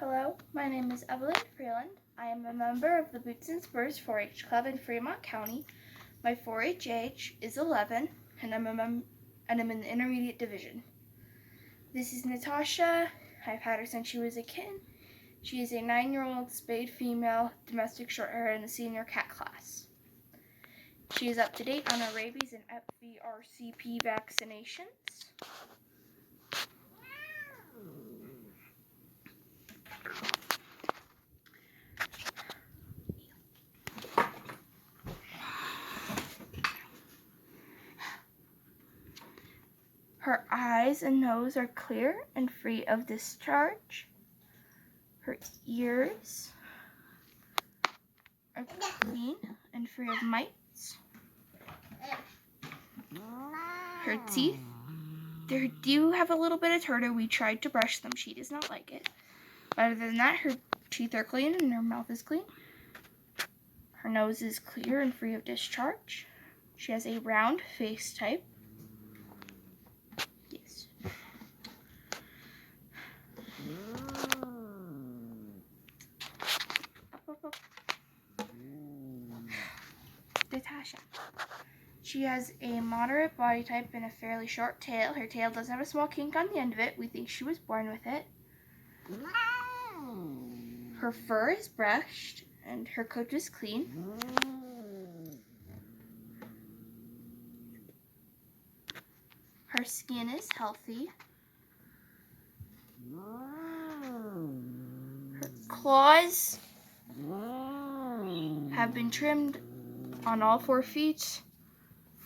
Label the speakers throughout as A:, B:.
A: Hello, my name is Evelyn Freeland. I am a member of the Boots and Spurs 4-H Club in Fremont County. My 4-H age is 11, and I'm in the intermediate division. This is Natasha. I've had her since she was a kitten. She is a 9-year-old spayed female domestic shorthair in the senior cat class. She is up to date on her rabies and FVRCP vaccinations. Her eyes and nose are clear and free of discharge. Her ears are clean and free of mites. Her teeth, they do have a little bit of tartar. We tried to brush them. She does not like it. But other than that, her teeth are clean and her mouth is clean. Her nose is clear and free of discharge. She has a round face type. Yes. Natasha. She has a moderate body type and a fairly short tail. Her tail does have a small kink on the end of it. We think she was born with it. Her fur is brushed and her coat is clean. Her skin is healthy. Her claws have been trimmed on all 4 feet.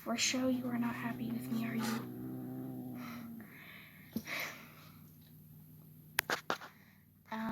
A: For show, you are not happy with me, are you?